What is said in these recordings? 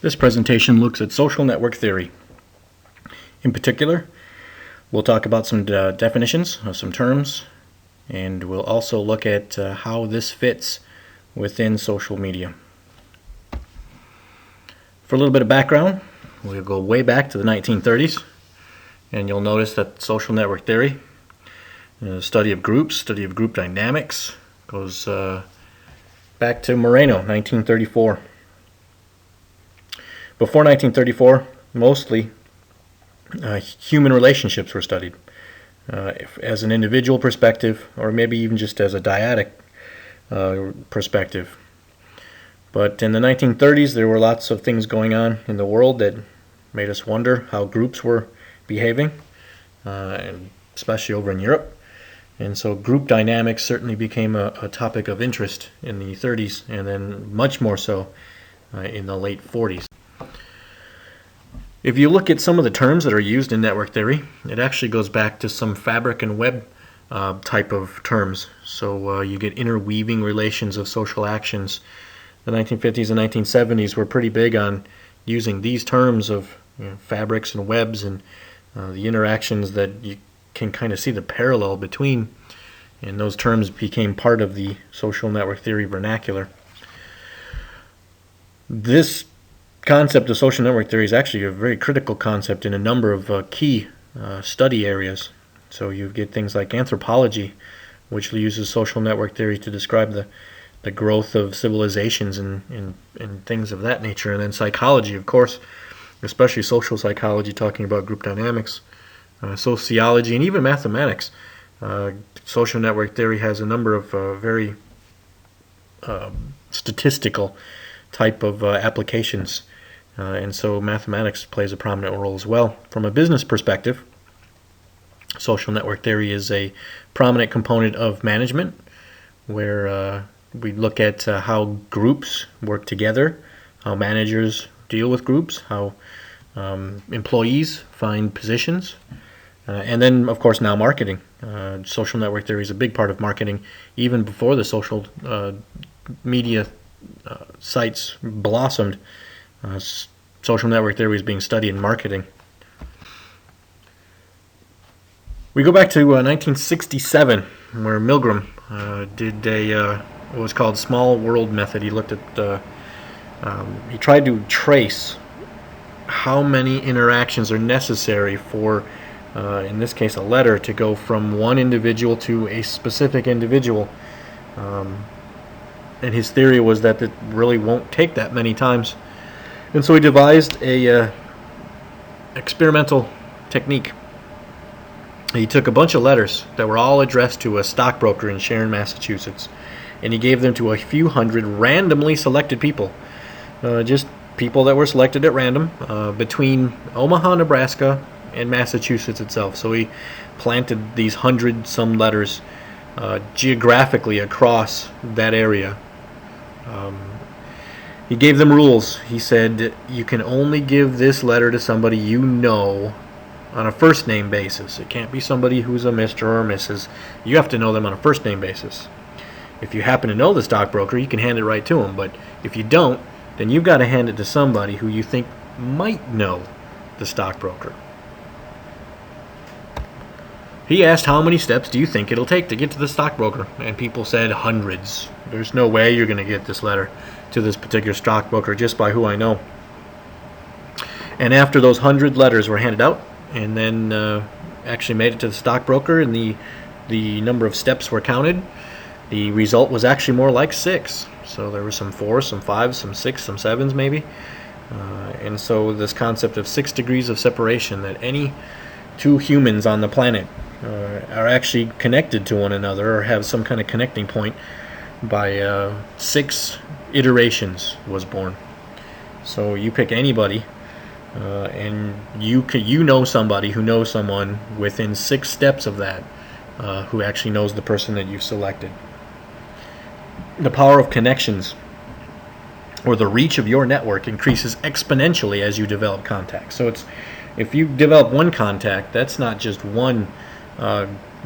This presentation looks at social network theory. In particular, we'll talk about some definitions of some terms, and we'll also look at how this fits within social media. For a little bit of background, we'll go way back to the 1930s, and you'll notice that social network theory, study of groups, study of group dynamics, goes back to Moreno, 1934. Before 1934, mostly human relationships were studied as an individual perspective, or maybe even just as a dyadic perspective. But in the 1930s, there were lots of things going on in the world that made us wonder how groups were behaving, and especially over in Europe. And so group dynamics certainly became a topic of interest in the 30s, and then much more so in the late 40s. If you look at some of the terms that are used in network theory, it actually goes back to some fabric and web type of terms. So you get interweaving relations of social actions. The 1950s and 1970s were pretty big on using these terms of fabrics and webs and the interactions that you can kind of see the parallel between, and those terms became part of the social network theory vernacular. This concept of social network theory is actually a very critical concept in a number of key study areas. So you get things like anthropology, which uses social network theory to describe the growth of civilizations and things of that nature. And then psychology, of course, especially social psychology, talking about group dynamics, sociology, and even mathematics. Social network theory has a number of very statistical type of applications. And so mathematics plays a prominent role as well. From a business perspective, social network theory is a prominent component of management, where we look at how groups work together, how managers deal with groups, how employees find positions, and then, of course, now marketing. Social network theory is a big part of marketing, even before the social media sites blossomed. Social network theory is being studied in marketing. We go back to 1967, where Milgram did what was called small world method. He looked at he tried to trace how many interactions are necessary for, in this case, a letter to go from one individual to a specific individual. And his theory was that it really won't take that many times. And so he devised a experimental technique. He took a bunch of letters that were all addressed to a stockbroker in Sharon, Massachusetts, and he gave them to a few hundred randomly selected people, just people that were selected at random between Omaha, Nebraska, and Massachusetts itself. So he planted these 100-some letters geographically across that area. He gave them rules. He said, you can only give this letter to somebody you know on a first name basis. It can't be somebody who's a Mr. or a Mrs. You have to know them on a first name basis. If you happen to know the stockbroker, you can hand it right to him. But if you don't, then you've got to hand it to somebody who you think might know the stockbroker. He asked, how many steps do you think it'll take to get to the stockbroker? And people said hundreds. There's no way you're going to get this letter to this particular stockbroker just by who I know. And after those 100 letters were handed out and then actually made it to the stockbroker and the number of steps were counted, the result was actually more like 6. So there were some 4s, some 5s, some 6, some 7s maybe. And so this concept of 6 degrees of separation, that any two humans on the planet are actually connected to one another or have some kind of connecting point by 6 iterations, was born. So you pick anybody, and you know somebody who knows someone within 6 steps of that, who actually knows the person that you've selected. The power of connections, or the reach of your network, increases exponentially as you develop contacts. So if you develop one contact, that's not just one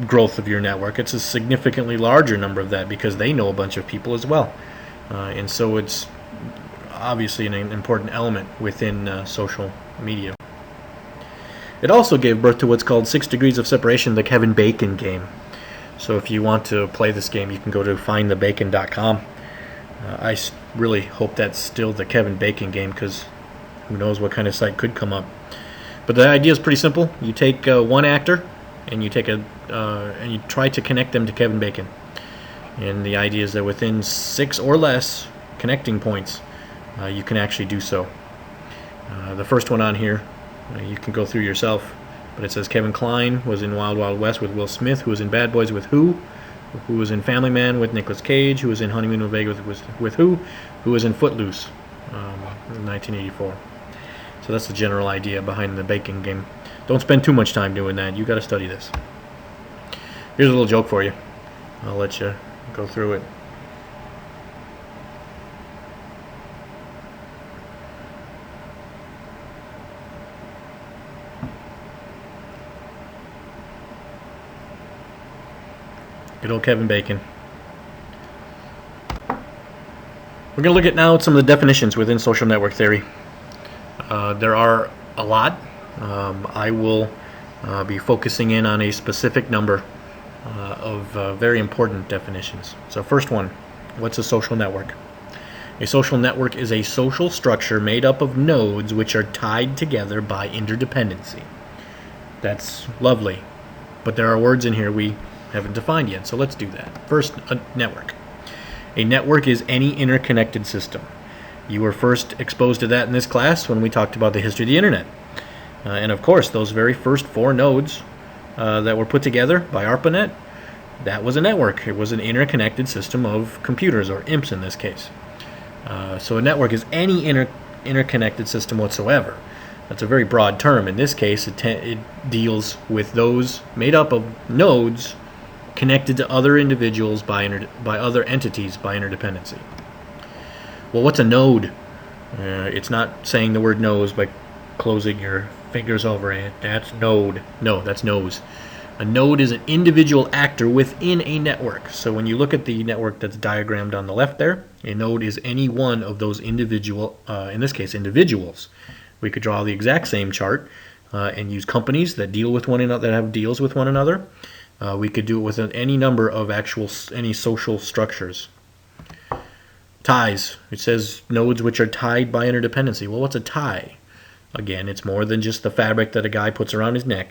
growth of your network. It's a significantly larger number of that because they know a bunch of people as well. And so it's obviously an important element within social media. It also gave birth to what's called 6 Degrees of Separation, the Kevin Bacon game. So if you want to play this game, you can go to findthebacon.com. I really hope that's still the Kevin Bacon game, because who knows what kind of site could come up. But the idea is pretty simple. You take one actor, and you try to connect them to Kevin Bacon. And the idea is that within 6 or less connecting points, you can actually do so. The first one on here, you can go through yourself, but it says Kevin Kline was in Wild Wild West with Will Smith, who was in Bad Boys with who was in Family Man with Nicolas Cage, who was in Honeymoon in Vegas with who was in Footloose in 1984. So that's the general idea behind the Bacon game. Don't spend too much time doing that. You got to study this. Here's a little joke for you. I'll let you go through it. Good old Kevin Bacon. We're going to look at now some of the definitions within social network theory. There are a lot. I will be focusing in on a specific number of very important definitions. So first one, what's a social network? A social network is a social structure made up of nodes which are tied together by interdependency. That's lovely, but there are words in here we haven't defined yet, so let's do that. First, a network. A network is any interconnected system. You were first exposed to that in this class when we talked about the history of the internet. And of course, those very first 4 nodes that were put together by ARPANET, that was a network. It was an interconnected system of computers, or IMPs in this case. So a network is any interconnected system whatsoever. That's a very broad term. In this case, it deals with those made up of nodes connected to other individuals by other entities by interdependency. Well, what's a node? It's not saying the word nose by closing your fingers over it. That's node. No, that's nose. A node is an individual actor within a network. So when you look at the network that's diagrammed on the left there, a node is any one of those individual, in this case, individuals. We could draw the exact same chart and use companies that deal with one another, that have deals with one another. We could do it with any number of any social structures. Ties. It says nodes which are tied by interdependency. Well, what's a tie? Again, it's more than just the fabric that a guy puts around his neck.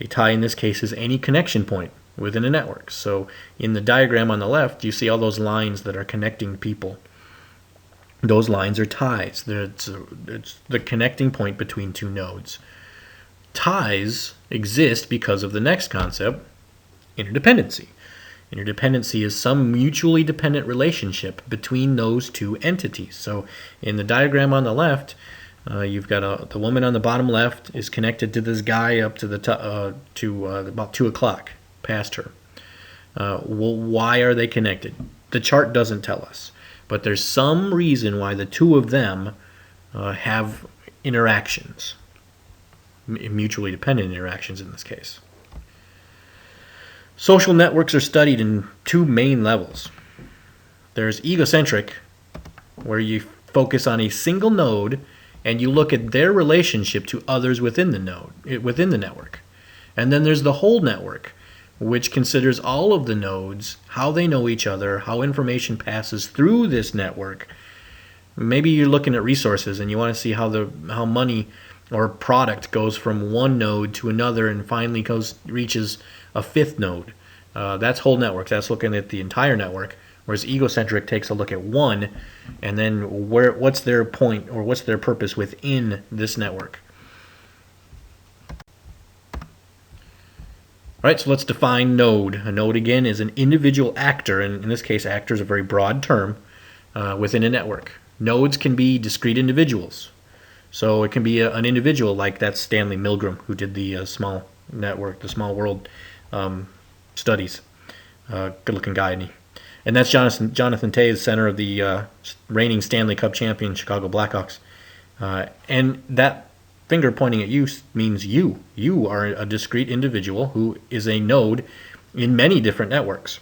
A tie in this case is any connection point within a network. So in the diagram on the left, you see all those lines that are connecting people. Those lines are ties. It's the connecting point between 2 nodes. Ties exist because of the next concept, interdependency. Interdependency is some mutually dependent relationship between those 2 entities. So in the diagram on the left, you've got the woman on the bottom left is connected to this guy up to about 2 o'clock past her. Well, why are they connected? The chart doesn't tell us, but there's some reason why the 2 of them have interactions, mutually dependent interactions in this case. Social networks are studied in 2 main levels. There's egocentric, where you focus on a single node and you look at their relationship to others within the network. And then there's the whole network, which considers all of the nodes, how they know each other, how information passes through this network. Maybe you're looking at resources and you want to see how money or product goes from one node to another and finally reaches a 5th node. That's whole networks. That's looking at the entire network. Whereas egocentric takes a look at one, and then what's their point or what's their purpose within this network. All right, so let's define node. A node, again, is an individual actor, and in this case, actor is a very broad term within a network. Nodes can be discrete individuals. So it can be an individual, like that's Stanley Milgram, who did the small network, the small world studies. Good-looking guy, isn't he? And that's Jonathan Toews, center of the reigning Stanley Cup champion Chicago Blackhawks. And that finger pointing at you means you. You are a discrete individual who is a node in many different networks.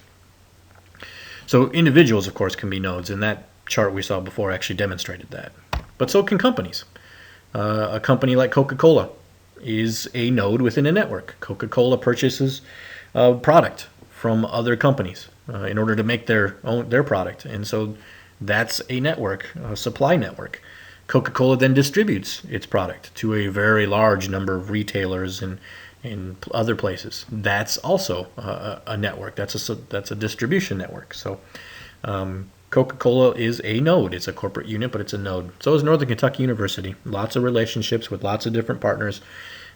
So individuals, of course, can be nodes, and that chart we saw before actually demonstrated that. But so can companies. A company like Coca-Cola is a node within a network. Coca-Cola purchases a product from other companies in order to make their product, and so that's a network, a supply network. Coca-Cola then distributes its product to a very large number of retailers and in other places. That's also a network. That's a distribution network. So Coca-Cola is a node. It's a corporate unit, but it's a node. So is Northern Kentucky University. Lots of relationships with lots of different partners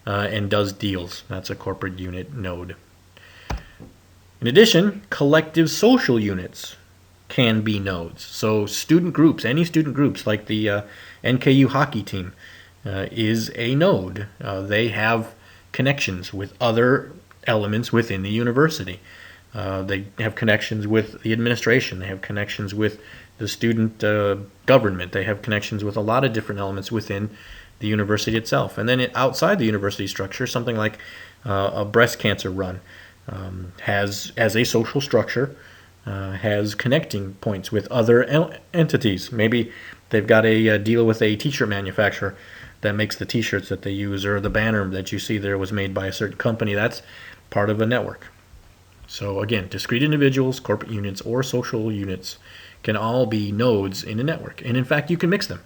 and does deals. That's a corporate unit node. In addition, collective social units can be nodes. So student groups, any student groups like the NKU hockey team is a node. They have connections with other elements within the university. They have connections with the administration. They have connections with the student government. They have connections with a lot of different elements within the university itself. And then outside the university structure, something like a breast cancer run has a social structure, has connecting points with other entities. Maybe they've got a deal with a t-shirt manufacturer that makes the t-shirts that they use, or the banner that you see there was made by a certain company. That's part of a network. So again, discrete individuals, corporate units, or social units can all be nodes in a network. And in fact, you can mix them.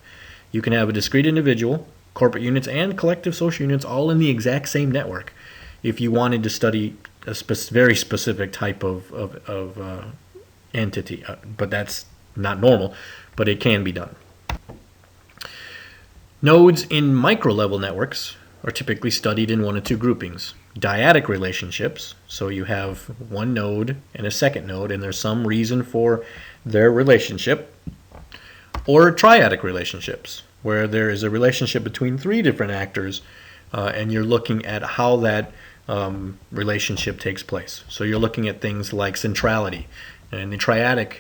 You can have a discrete individual, corporate units, and collective social units all in the exact same network if you wanted to study a very specific type of entity. But that's not normal, but it can be done. Nodes in micro-level networks are typically studied in one of two groupings. Dyadic relationships, so you have one node and a second node, and there's some reason for their relationship. Or triadic relationships, where there is a relationship between three different actors, and you're looking at how that relationship takes place. So you're looking at things like centrality. And the triadic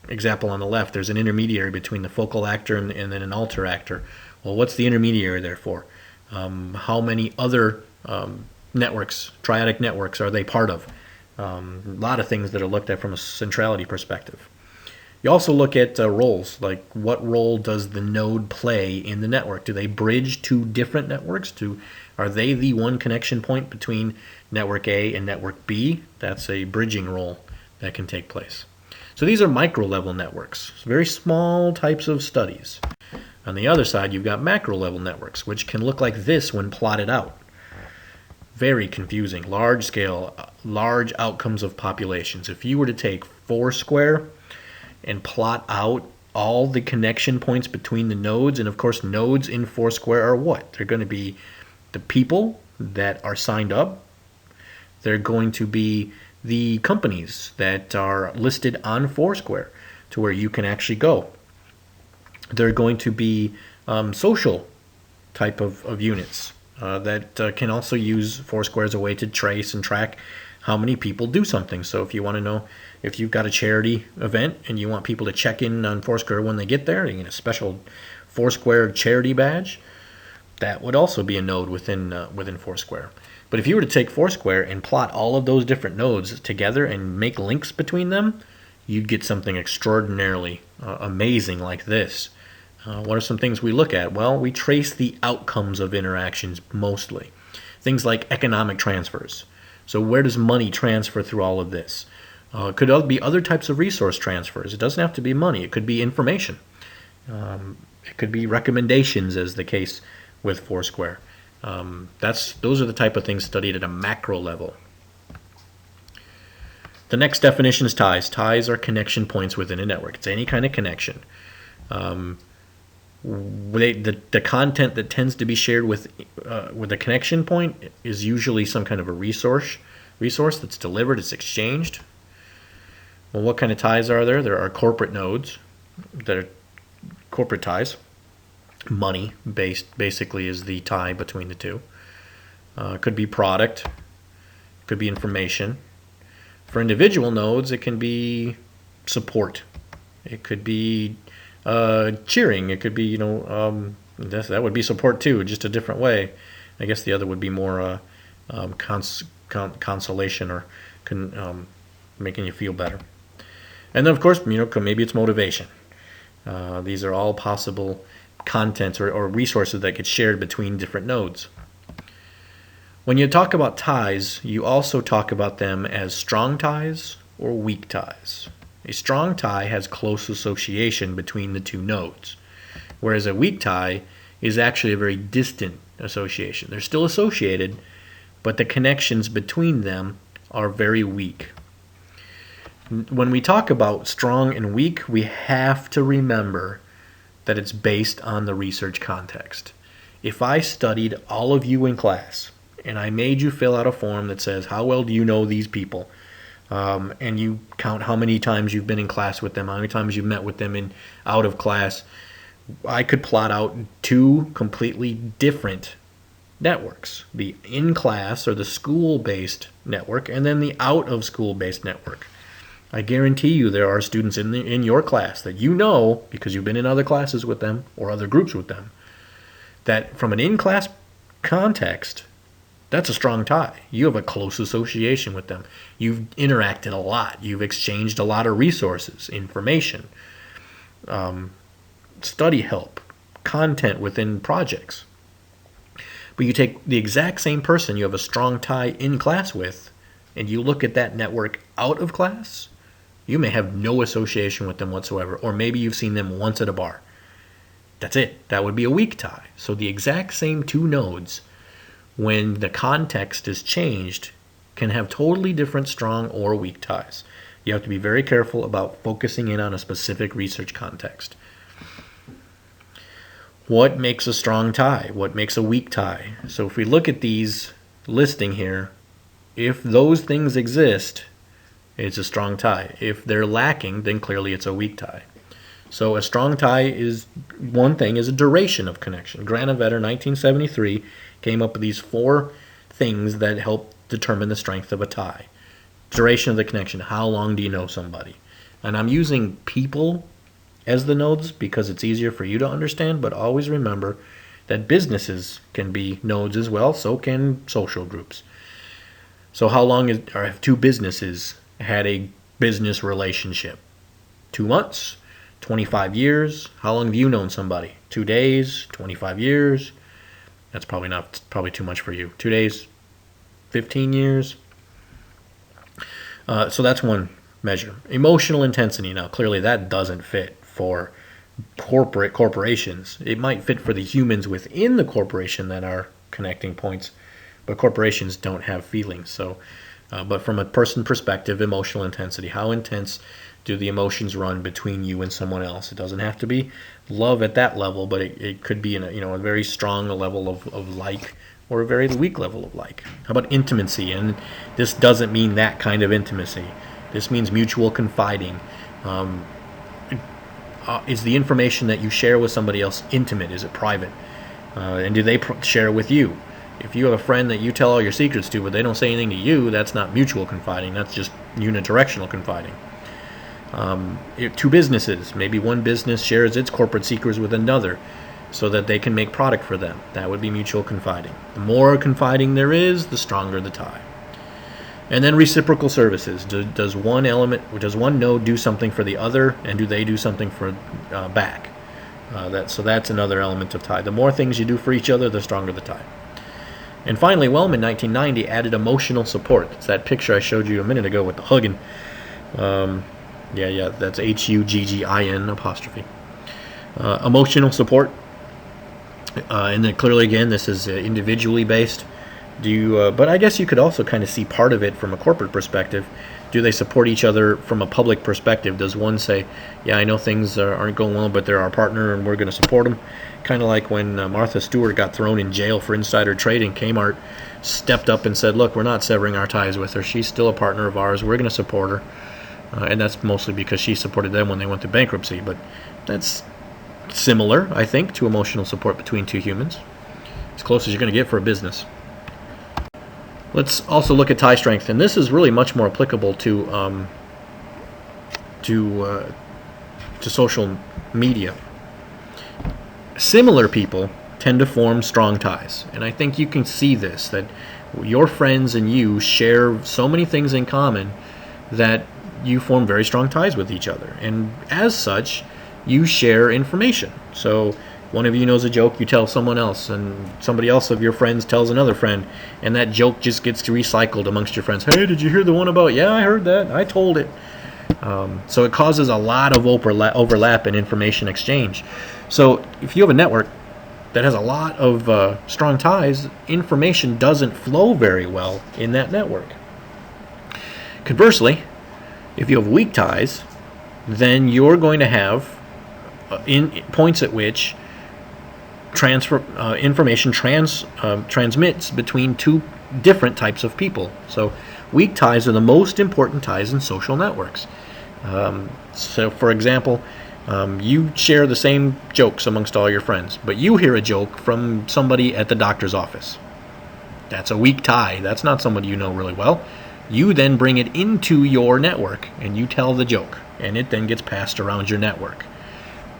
example on the left, there's an intermediary between the focal actor and then an alter actor. Well, what's the intermediary there for? How many other networks, triadic networks, are they part of? A lot of things that are looked at from a centrality perspective. You also look at roles, like what role does the node play in the network? Do they bridge two different networks? Are they the one connection point between network A and network B? That's a bridging role that can take place. So these are micro-level networks, very small types of studies. On the other side, you've got macro-level networks, which can look like this when plotted out. Very confusing, large scale, large outcomes of populations. If you were to take Foursquare and plot out all the connection points between the nodes, and of course nodes in Foursquare are what? They're going to be the people that are signed up. They're going to be the companies that are listed on Foursquare to where you can actually go. They're going to be social type of units that can also use Foursquare as a way to trace and track how many people do something. So if you want to know if you've got a charity event and you want people to check in on Foursquare when they get there, you get a special Foursquare charity badge. That would also be a node within Foursquare. But if you were to take Foursquare and plot all of those different nodes together and make links between them, you'd get something extraordinarily amazing like this. What are some things we look at? Well, we trace the outcomes of interactions mostly. Things like economic transfers. So where does money transfer through all of this? Could be other types of resource transfers. It doesn't have to be money. It could be information. It could be recommendations, as the case with Foursquare. Those are the type of things studied at a macro level. The next definition is ties. Ties are connection points within a network. It's any kind of connection. The content that tends to be shared with a connection point is usually some kind of a resource that's delivered, it's exchanged. Well, what kind of ties are there? There are corporate nodes that are corporate ties. Money based basically is the tie between the two. Could be product, could be information. For individual nodes, it can be support. It could be cheering. It could be, that would be support too, just a different way. I guess the other would be more consolation or making you feel better. And then, of course, maybe it's motivation. These are all possible contents or resources that get shared between different nodes. When you talk about ties, you also talk about them as strong ties or weak ties. A strong tie has close association between the two nodes, whereas a weak tie is actually a very distant association. They're still associated, but the connections between them are very weak. When we talk about strong and weak, we have to remember that it's based on the research context. If I studied all of you in class and I made you fill out a form that says, how well do you know these people? And you count how many times you've been in class with them, how many times you've met with them out of class, I could plot out two completely different networks. The in-class or the school-based network, and then the out-of-school-based network. I guarantee you there are students in your class that you know, because you've been in other classes with them or other groups with them, that from an in-class context, that's a strong tie. You have a close association with them. You've interacted a lot. You've exchanged a lot of resources, information, study help, content within projects. But you take the exact same person you have a strong tie in class with, and you look at that network out of class, you may have no association with them whatsoever, or maybe you've seen them once at a bar. That's it. That would be a weak tie. So the exact same two nodes, when the context is changed, can have totally different strong or weak ties. You have to be very careful about focusing in on a specific research context. What makes a strong tie? What makes a weak tie? So if we look at these listing here, if those things exist, it's a strong tie. If they're lacking, then clearly it's a weak tie. So a strong tie is, one thing is a duration of connection. Granovetter, 1973, came up with these 4 things that help determine the strength of a tie. Duration of the connection. How long do you know somebody? And I'm using people as the nodes because it's easier for you to understand, but always remember that businesses can be nodes as well, so can social groups. So how long have 2 businesses had a business relationship? 2 months? 25 years? How long have you known somebody? 2 days? 25 years? That's probably too much for you. 2 days? 15 years? So that's one measure. Emotional intensity. Now, clearly that doesn't fit for corporations. It might fit for the humans within the corporation that are connecting points, but corporations don't have feelings. So, but from a person perspective, emotional intensity. How intense do the emotions run between you and someone else? It doesn't have to be love at that level, but it could be a very strong level of like, or a very weak level of like. How about intimacy? And this doesn't mean that kind of intimacy. This means mutual confiding. Is the information that you share with somebody else intimate? Is it private? And do they share with you? If you have a friend that you tell all your secrets to, but they don't say anything to you, that's not mutual confiding. That's just unidirectional confiding. 2 businesses. Maybe one business shares its corporate secrets with another so that they can make product for them. That would be mutual confiding. The more confiding there is, the stronger the tie. And then reciprocal services. Does one node do something for the other, and do they do something for back? So that's another element of tie. The more things you do for each other, the stronger the tie. And finally, Wellman, 1990, added emotional support. It's that picture I showed you a minute ago with the hugging. That's HUGGIN apostrophe. Emotional support. And then clearly, again, this is individually based. But I guess you could also kind of see part of it from a corporate perspective. Do they support each other from a public perspective? Does one say, yeah, I know things aren't going well, but they're our partner and we're going to support them? Kind of like when Martha Stewart got thrown in jail for insider trading, Kmart stepped up and said, look, we're not severing our ties with her. She's still a partner of ours. We're going to support her. And that's mostly because she supported them when they went through bankruptcy. But that's similar, I think, to emotional support between 2 humans. As close as you're going to get for a business. Let's also look at tie strength, and this is really much more applicable to social media. Similar people tend to form strong ties, and I think you can see this, that your friends and you share so many things in common that you form very strong ties with each other. And as such, you share information. So one of you knows a joke, you tell someone else, and somebody else of your friends tells another friend, and that joke just gets recycled amongst your friends. Hey, did you hear the one about, yeah, I heard that, I told it. So it causes a lot of overlap in information exchange. So if you have a network that has a lot of strong ties, information doesn't flow very well in that network. Conversely, if you have weak ties, then you're going to have points at which information transmits between two different types of people. So weak ties are the most important ties in social networks. So for example, you share the same jokes amongst all your friends, but you hear a joke from somebody at the doctor's office. That's a weak tie. That's not somebody you know really well. You then bring it into your network and you tell the joke, and it then gets passed around your network.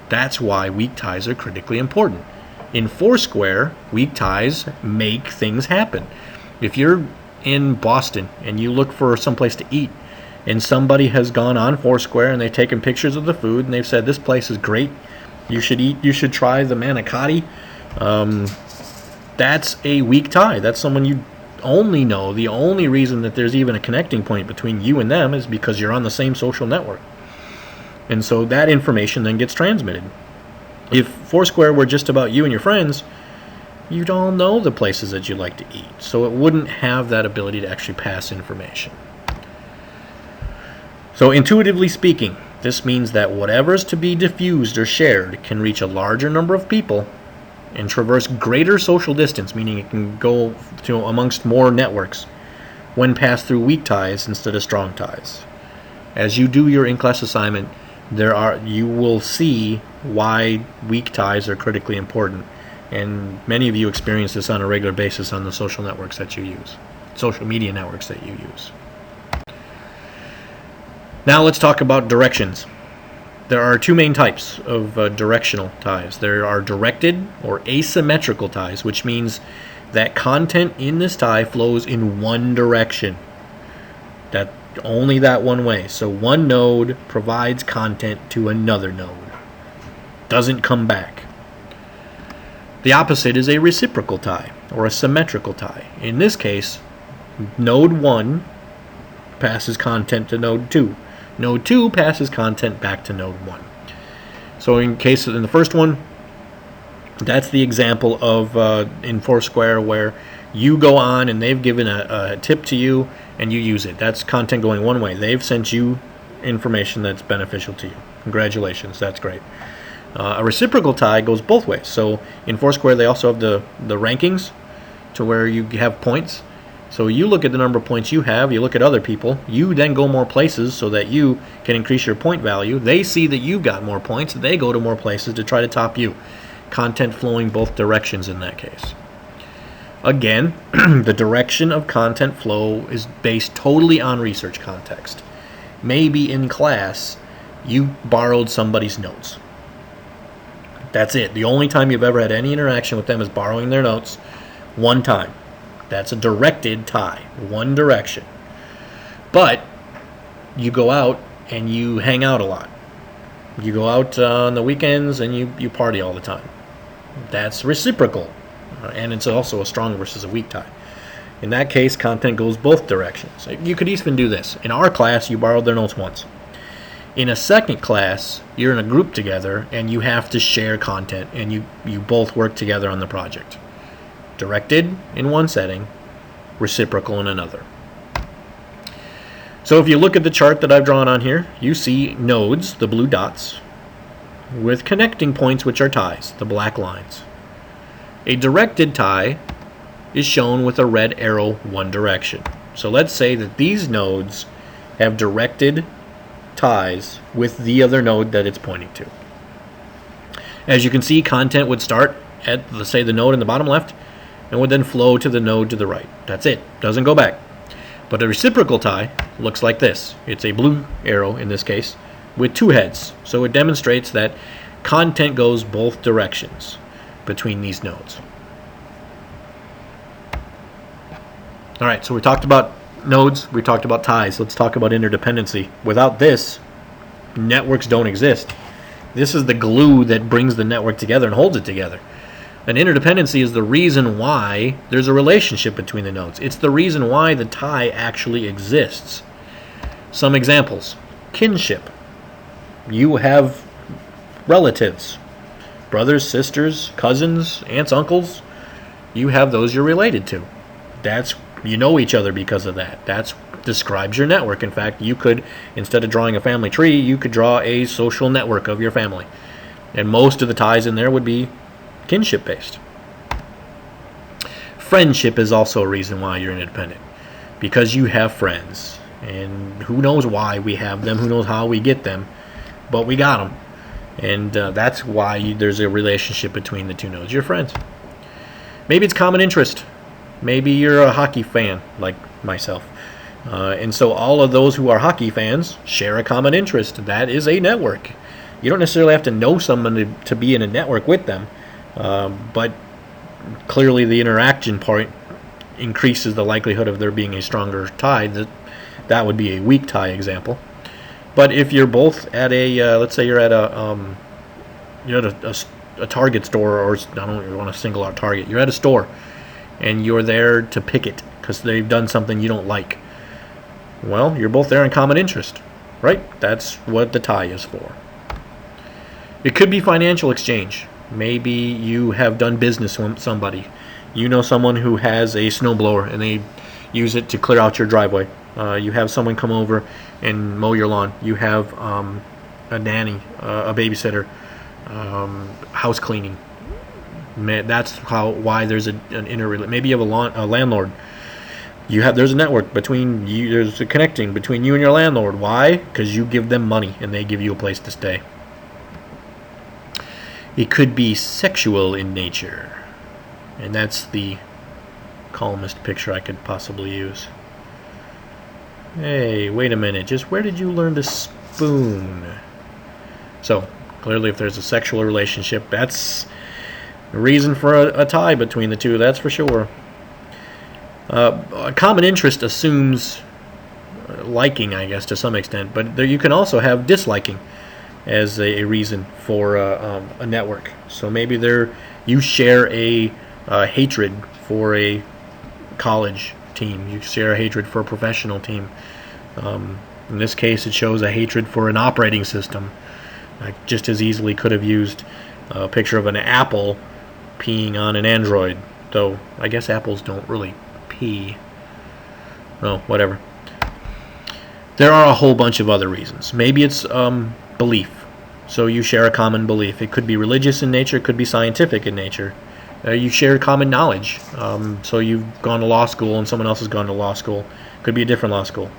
That's why weak ties are critically important. In Foursquare, weak ties make things happen. If you're in Boston and you look for someplace to eat, and somebody has gone on Foursquare and they've taken pictures of the food and they've said, this place is great, you should try the manicotti, that's a weak tie. That's someone you only know. The only reason that there's even a connecting point between you and them is because you're on the same social network. And so that information then gets transmitted. If Foursquare were just about you and your friends, you'd all know the places that you like to eat. So it wouldn't have that ability to actually pass information. So intuitively speaking, this means that whatever's to be diffused or shared can reach a larger number of people and traverse greater social distance, meaning it can go to amongst more networks when passed through weak ties instead of strong ties. As you do your in-class assignment, you will see why weak ties are critically important, and many of you experience this on a regular basis on the social networks that you use, social media networks that you use. Now let's talk about directions. There are two main types of directional ties. There are directed or asymmetrical ties, which means that content in this tie flows in one direction. That only that one way. So one node provides content to another node. Doesn't come back. The opposite is a reciprocal tie or a symmetrical tie. In this case, node 1 passes content to node 2. Node 2 passes content back to node 1. So in the first one, that's the example of in Foursquare where you go on and they've given a tip to you and you use it. That's content going one way. They've sent you information that's beneficial to you. Congratulations, that's great. A reciprocal tie goes both ways. So in Foursquare, they also have the rankings to where you have points. So you look at the number of points you have, you look at other people, you then go more places so that you can increase your point value. They see that you've got more points, they go to more places to try to top you. Content flowing both directions in that case. Again, the direction of content flow is based totally on research context. Maybe in class, you borrowed somebody's notes. That's it. The only time you've ever had any interaction with them is borrowing their notes one time. That's a directed tie, one direction. But you go out and you hang out a lot. You go out on the weekends and you party all the time. That's reciprocal. And it's also a strong versus a weak tie. In that case, content goes both directions. You could even do this. In our class, you borrowed their notes once. In a second class, you're in a group together and you have to share content and you both work together on the project. Directed in one setting, reciprocal in another. So if you look at the chart that I've drawn on here, you see nodes, the blue dots, with connecting points which are ties, the black lines. A directed tie is shown with a red arrow one direction. So let's say that these nodes have directed ties with the other node that it's pointing to. As you can see, content would start at, let's say, the node in the bottom left and would then flow to the node to the right. That's it. Doesn't go back. But a reciprocal tie looks like this. It's a blue arrow in this case with two heads. So it demonstrates that content goes both directions between these nodes. All right, so we talked about nodes, we talked about ties. Let's talk about interdependency. Without this, networks don't exist. This is the glue that brings the network together and holds it together. An interdependency is the reason why there's a relationship between the nodes. It's the reason why the tie actually exists. Some examples. Kinship. You have relatives, brothers, sisters, cousins, aunts, uncles. You have those you're related to. You know each other because of that. That describes your network. In fact, you could, instead of drawing a family tree, you could draw a social network of your family. And most of the ties in there would be kinship based. Friendship is also a reason why you're interdependent, because you have friends, and who knows why we have them, who knows how we get them, but we got them, and that's why there's a relationship between the two nodes. You're friends. Maybe it's common interest. Maybe you're a hockey fan like myself, and so all of those who are hockey fans share a common interest. That is a network. You don't necessarily have to know someone to be in a network with them. But clearly the interaction part increases the likelihood of there being a stronger tie. That would be a weak tie example. But if you're both at a, let's say you're at a Target store, or I don't really want to single out Target. You're at a store, and you're there to picket because they've done something you don't like. Well, you're both there in common interest, right? That's what the tie is for. It could be financial exchange. Maybe you have done business with somebody. You know someone who has a snowblower and they use it to clear out your driveway. You have someone come over and mow your lawn. You have a nanny, a babysitter, house cleaning. That's why there's an maybe you have a landlord. There's a network between you. There's a connecting between you and your landlord. Why? Because you give them money and they give you a place to stay. It could be sexual in nature, and that's the calmest picture I could possibly use. Hey, wait a minute, just where did you learn to spoon? So, clearly if there's a sexual relationship, that's a reason for a tie between the two, that's for sure. A common interest assumes liking, I guess, to some extent, but you can also have disliking as a reason for a network. So maybe you share a hatred for a college team. You share a hatred for a professional team. In this case, it shows a hatred for an operating system. I just as easily could have used a picture of an apple peeing on an Android, though I guess apples don't really pee. No, whatever. There are a whole bunch of other reasons. Maybe it's belief. So you share a common belief. It could be religious in nature, it could be scientific in nature. You share common knowledge. So you've gone to law school and someone else has gone to law school. Could be a different law school.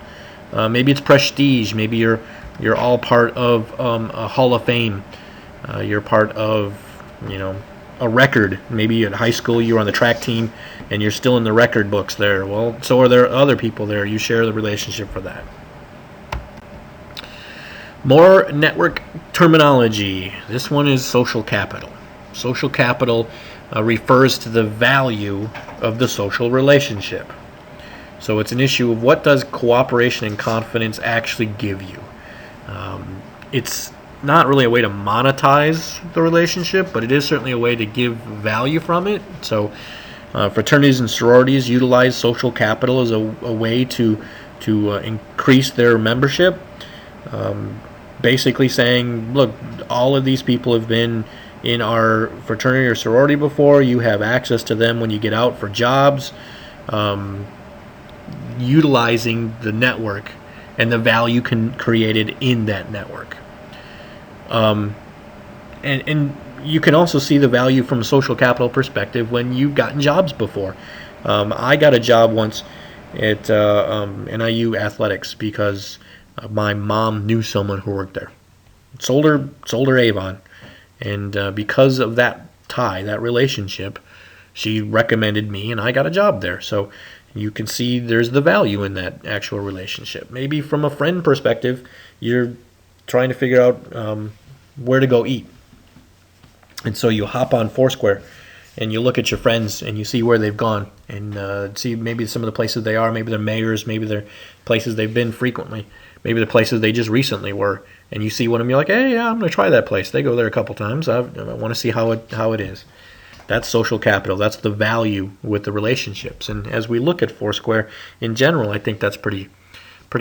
Maybe it's prestige. Maybe you're all part of a Hall of Fame. You're part of, a record. Maybe at high school you were on the track team and you're still in the record books there. Well, so are there other people there. You share the relationship for that. More network terminology. This one is social capital. Social capital refers to the value of the social relationship. So it's an issue of what does cooperation and confidence actually give you. It's not really a way to monetize the relationship, but it is certainly a way to give value from it. So fraternities and sororities utilize social capital as a way to increase their membership. Basically saying, look, all of these people have been in our fraternity or sorority before. You have access to them when you get out for jobs. Utilizing the network and the value created in that network. And you can also see the value from a social capital perspective when you've gotten jobs before. I got a job once at NIU Athletics because my mom knew someone who worked there. Sold her Avon, and because of that tie, that relationship, she recommended me, and I got a job there. So you can see there's the value in that actual relationship. Maybe from a friend perspective, you're trying to figure out where to go eat, and so you hop on Foursquare, and you look at your friends and you see where they've gone, and see maybe some of the places they are. Maybe they're mayors, maybe they're places they've been frequently, maybe they're places they just recently were. And you see one of them, you're like, hey, yeah, I'm going to try that place. They go there a couple times. I want to see how it is. That's social capital. That's the value with the relationships. And as we look at Foursquare in general, I think that's pretty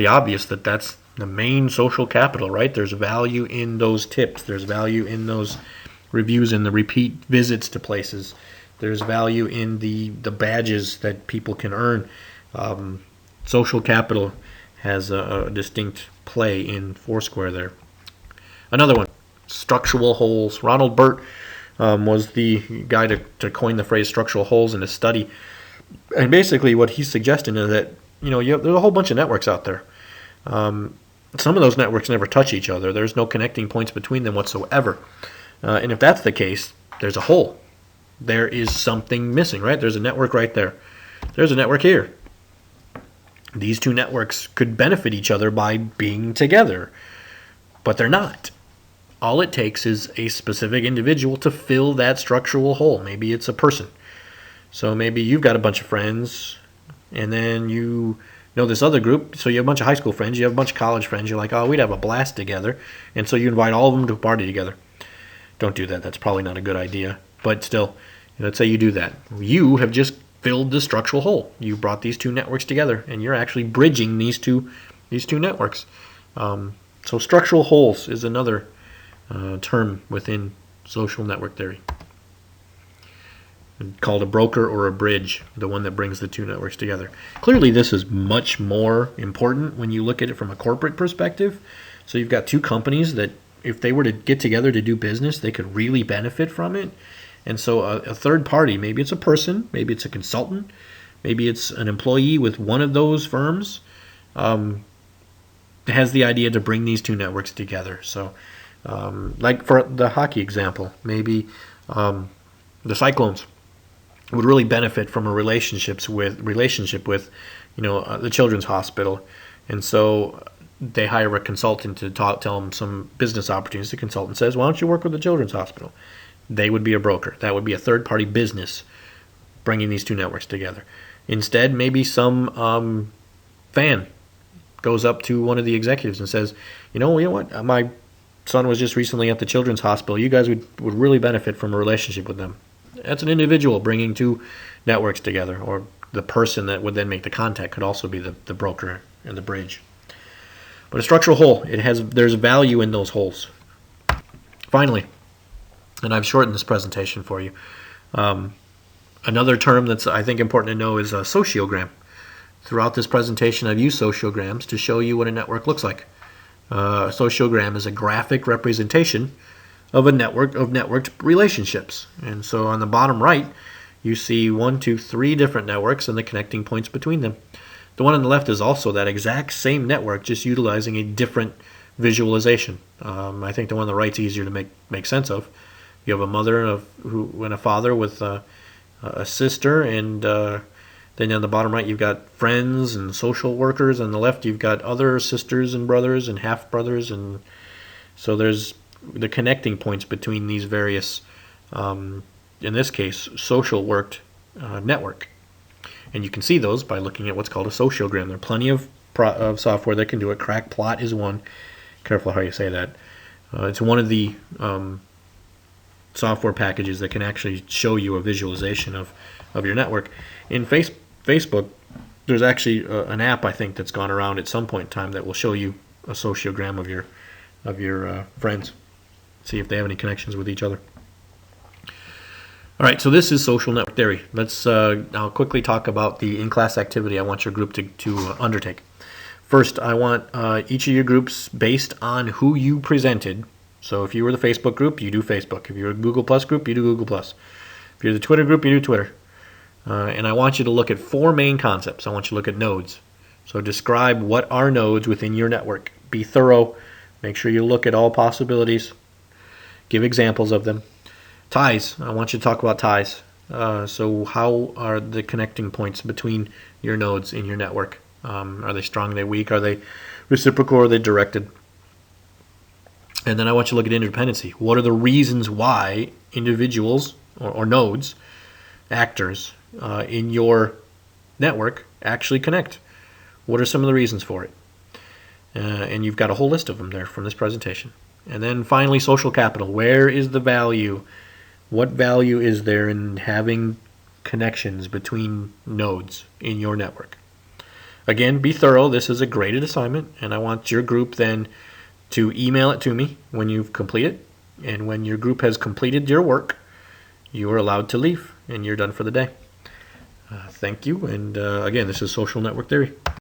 obvious that that's the main social capital, right? There's value in those tips. There's value in those reviews and the repeat visits to places. There's value in the badges that people can earn. Social capital has a distinct play in Foursquare there. Another one, structural holes. Ronald Burt was the guy to coin the phrase structural holes in his study. And basically what he's suggesting is that, there's a whole bunch of networks out there. Some of those networks never touch each other. There's no connecting points between them whatsoever. And if that's the case, there's a hole. There is something missing, right? There's a network right there. There's a network here. These two networks could benefit each other by being together, but they're not. All it takes is a specific individual to fill that structural hole. Maybe it's a person. So maybe you've got a bunch of friends, and then you know this other group. So you have a bunch of high school friends, you have a bunch of college friends. You're like, oh, we'd have a blast together. And so you invite all of them to a party together. Don't do that. That's probably not a good idea. But still, let's say you do that. You have just filled the structural hole. You brought these two networks together, and you're actually bridging these two networks. So structural holes is another term within social network theory, called a broker or a bridge, the one that brings the two networks together. Clearly, this is much more important when you look at it from a corporate perspective. So you've got two companies that, if they were to get together to do business, they could really benefit from it. And so a third party, maybe it's a person, maybe it's a consultant, maybe it's an employee with one of those firms, has the idea to bring these two networks together. So like for the hockey example, maybe the Cyclones would really benefit from a relationship with the Children's Hospital. And so they hire a consultant to tell them some business opportunities. The consultant says, why don't you work with the Children's Hospital? They would be a broker. That would be a third-party business bringing these two networks together. Instead, maybe some fan goes up to one of the executives and says, you know what? My son was just recently at the Children's Hospital. You guys would really benefit from a relationship with them. That's an individual bringing two networks together, or the person that would then make the contact could also be the broker and the bridge. But a structural hole, there's value in those holes. Finally, and I've shortened this presentation for you, another term that's, I think, important to know is a sociogram. Throughout this presentation, I've used sociograms to show you what a network looks like. A sociogram is a graphic representation of a network of networked relationships. And so on the bottom right, you see 1, 2, 3 different networks and the connecting points between them. The one on the left is also that exact same network, just utilizing a different visualization. I think the one on the right is easier to make sense of. You have a mother and a father with a sister, and then on the bottom right you've got friends and social workers. On the left you've got other sisters and brothers and half brothers, and so there's the connecting points between these various, in this case, social worked network. And you can see those by looking at what's called a sociogram. There are plenty of software that can do it. Crackplot is one. Careful how you say that. It's one of the software packages that can actually show you a visualization of your network. In Facebook, there's actually an app, I think, that's gone around at some point in time that will show you a sociogram of your friends. See if they have any connections with each other. All right, so this is social network theory. Let's I'll quickly talk about the in-class activity I want your group to undertake. First, I want each of your groups based on who you presented. So if you were the Facebook group, you do Facebook. If you're a Google Plus group, you do Google Plus. If you're the Twitter group, you do Twitter. And I want you to look at 4 main concepts. I want you to look at nodes. So describe what are nodes within your network. Be thorough. Make sure you look at all possibilities. Give examples of them. Ties. I want you to talk about ties. So how are the connecting points between your nodes in your network? Are they strong? Are they weak? Are they reciprocal? Or are they directed? And then I want you to look at interdependency. What are the reasons why individuals or nodes actors in your network actually connect? What are some of the reasons for it? And you've got a whole list of them there from this presentation. And then finally, social capital. Where is the value? What value is there in having connections between nodes in your network? Again, be thorough. This is a graded assignment, and I want your group then to email it to me when you've completed it. And when your group has completed your work, you are allowed to leave, and you're done for the day. Thank you. And again, this is Social Network Theory.